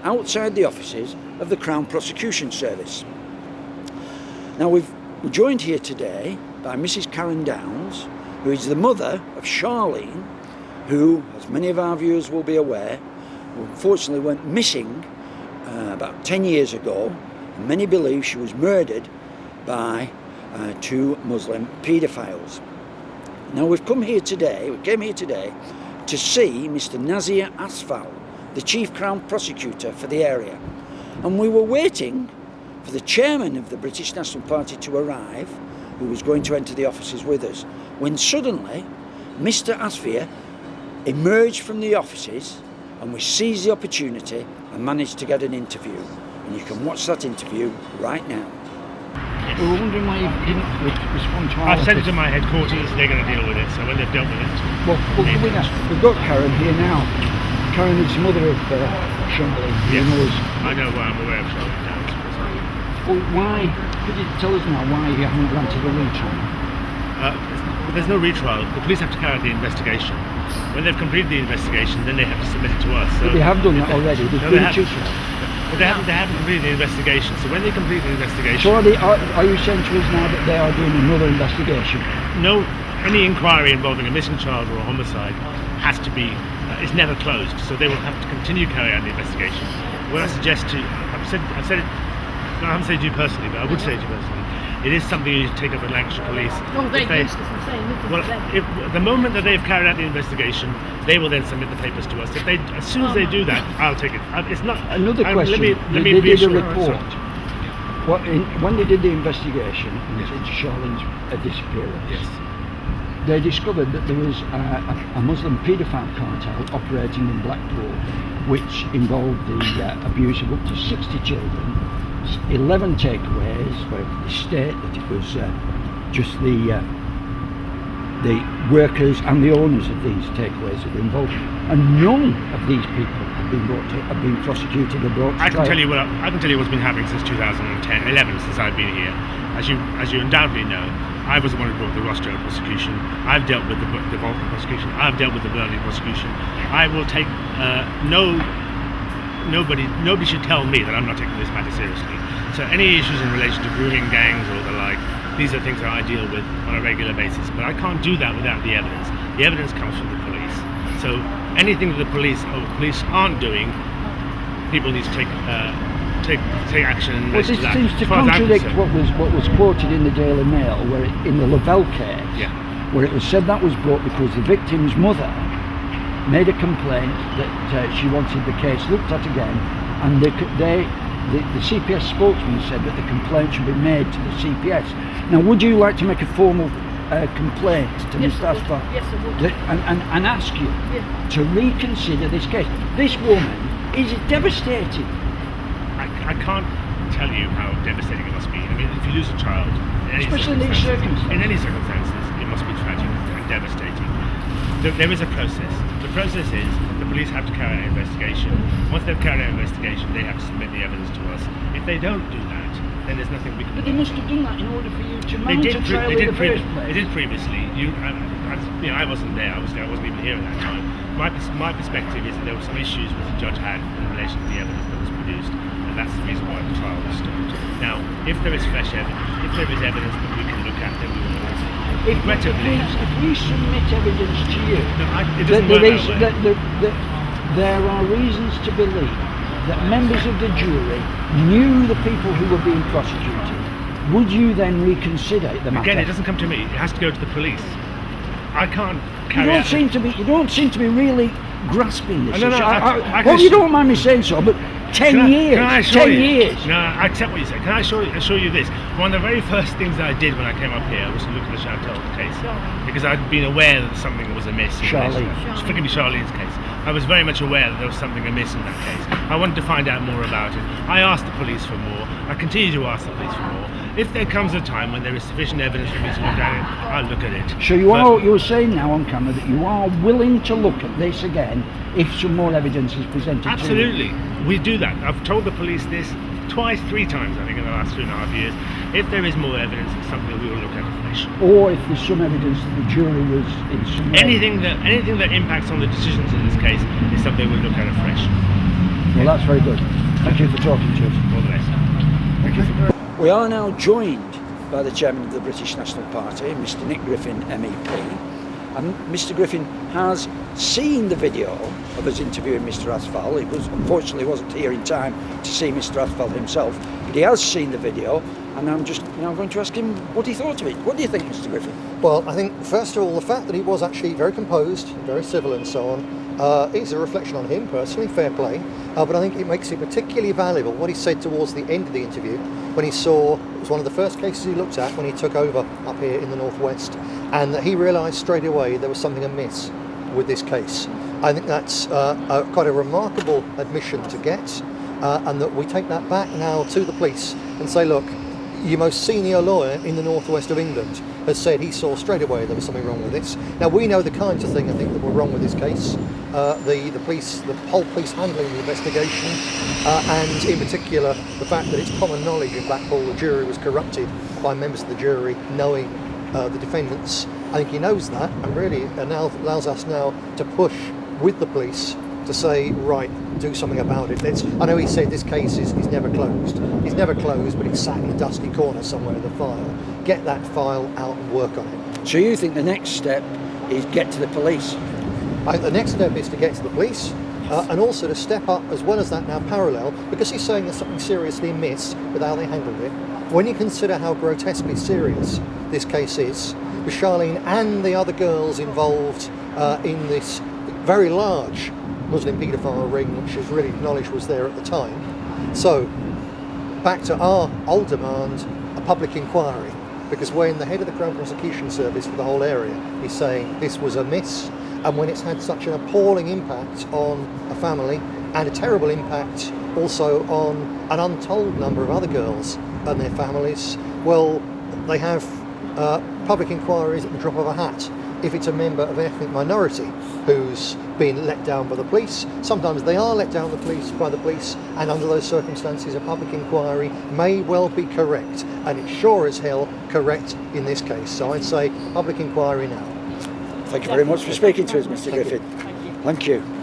outside the offices of the Crown Prosecution Service. Now we're joined here today by Mrs Karen Downs, who is the mother of Charlene, who, as many of our viewers will be aware, unfortunately went missing about 10 years ago. Many believe she was murdered by two Muslim paedophiles. Now we came here today to see Mr Nazir Afzal, the Chief Crown Prosecutor for the area. And we were waiting for the chairman of the British National Party to arrive, who was going to enter the offices with us, when suddenly Mr Afzal emerged from the offices, and we seized the opportunity and managed to get an interview. And you can watch that interview right now. We were wondering why you didn't respond to our... I've sent it to my headquarters, they're going to deal with it, so when they've dealt with it... Well we've got Karen here now. Karen is the mother of Charlene. Yes, I know, I'm aware of Charlene now. Well, why, could you tell us now why you haven't granted a retrial? There's no retrial, the police have to carry out the investigation. When they've completed the investigation, then they have to submit it to us. So but they have done that already, But they haven't completed the investigation, so when they complete the investigation... So are you saying to us now that they are doing another investigation? No, any inquiry involving a missing child or a homicide has to be, it's never closed, so they will have to continue to carry out the investigation. What I suggest to, I've said it, no, I haven't said to you personally, but I would say to you personally, it is something you need to take up with Lancashire Police. Oh, they're useless, I'm saying. Well, if the moment that they've carried out the investigation, they will then submit the papers to us. As soon as they do that, I'll take it. It's not another question. Let me they did a report. When they did the investigation into Charlene's disappearance, yes, they discovered that there was a Muslim paedophile cartel operating in Blackpool, which involved the abuse of up to 60 children. 11 takeaways where they state that it was just the workers and the owners of these takeaways that were involved, and none of these people have been prosecuted or brought to trial. I can tell you what's been happening since 2011, since I've been here. As you undoubtedly know, I was the one who brought the Rochdale prosecution. I've dealt with the Bolton prosecution. I've dealt with the Burnley prosecution. I will take Nobody should tell me that I'm not taking this matter seriously. So any issues in relation to grooming gangs or the like, these are things that I deal with on a regular basis. But I can't do that without the evidence. The evidence comes from the police. So anything that the police aren't doing, people need to take action. Well, this seems to contradict what was quoted in the Daily Mail, where in the Lavelle case, where it was said that was brought because the victim's mother made a complaint that she wanted the case looked at again, and the CPS spokesman said that the complaint should be made to the CPS. Now, would you like to make a formal complaint to Mr Afzal? Yes, I would. And ask you to reconsider this case? This woman is devastated. I can't tell you how devastating it must be. I mean, if you lose a child, especially in these circumstances, in any circumstances, it must be tragic and devastating. There is a process. The process is the police have to carry out an investigation. Once they've carried out an investigation, they have to submit the evidence to us. If they don't do that, then there's nothing we can do. But they must have done that in order for you to mount a trial in the first place. They did previously. I wasn't there. I wasn't even here at that time. My perspective is that there were some issues that the judge had in relation to the evidence that was produced, and that's the reason why the trial was stopped. Now, if there is fresh evidence, if there is evidence that we can look at, then we will look at it. If we submit evidence to you, there are reasons to believe that members of the jury knew the people who were being prosecuted. Would you then reconsider the matter? Again, it doesn't come to me. It has to go to the police. I can't carry out... You don't seem to be really grasping this. No, well, you don't mind me saying so, but 10 years. No, I accept what you say. Can I assure you this? One of the very first things that I did when I came up here was to look at the Chantal case, because I'd been aware that something was amiss. Particularly Charlene's case. I was very much aware that there was something amiss in that case. I wanted to find out more about it. I asked the police for more. I continue to ask the police for more. If there comes a time when there is sufficient evidence for me to look at it, I'll look at it. So you're saying now on camera that you are willing to look at this again if some more evidence is presented? Absolutely. We do that. I've told the police this twice, 3 times, I think, in the last 3.5 years. If there is more evidence, it's something we will look at afresh. Or if there's some evidence that the jury was in some way... Anything that impacts on the decisions in this case is something we'll look at afresh. Well, that's very good. Thank you for talking to us. All the best. Thank you. We are now joined by the chairman of the British National Party, Mr Nick Griffin, MEP. And Mr Griffin has seen the video of us interviewing Mr Afzal. He unfortunately wasn't here in time to see Mr Afzal himself, but he has seen the video, and I'm just now going to ask him what he thought of it. What do you think, Mr Griffin? Well, I think first of all, the fact that he was actually very composed, very civil and so on, is a reflection on him personally, fair play, but I think it makes it particularly valuable what he said towards the end of the interview when he saw, it was one of the first cases he looked at when he took over up here in the northwest, and that he realised straight away there was something amiss with this case. I think that's quite a remarkable admission to get, and that we take that back now to the police and say, look, your most senior lawyer in the northwest of England has said he saw straight away there was something wrong with this. Now we know the kinds of things I think that were wrong with this case. The police, the whole police handling the investigation, and in particular the fact that it's common knowledge in Blackpool the jury was corrupted by members of the jury knowing the defendants. I think he knows that, and really allows us now to push with the police to say, right, do something about it. I know he said this case is never closed. It's never closed, but it's sat in a dusty corner somewhere in the file. Get that file out and work on it. So you think the next step is get to the police? I think the next step is to get to the police, and also to step up as well as that now parallel, because he's saying there's something seriously amiss with how they handled it. When you consider how grotesquely serious this case is, with Charlene and the other girls involved in this very large Muslim paedophile ring, which is really acknowledged was there at the time. So, back to our old demand, a public inquiry, because when the head of the Crown Prosecution Service for the whole area is saying this was amiss, and when it's had such an appalling impact on a family, and a terrible impact also on an untold number of other girls and their families, well, they have public inquiries at the drop of a hat. If it's a member of an ethnic minority who's been let down by the police, sometimes they are let down by the police, and under those circumstances a public inquiry may well be correct, and it's sure as hell correct in this case. So I'd say public inquiry now. Thank you very much for speaking to us, Mr Griffin. Thank you. Thank you.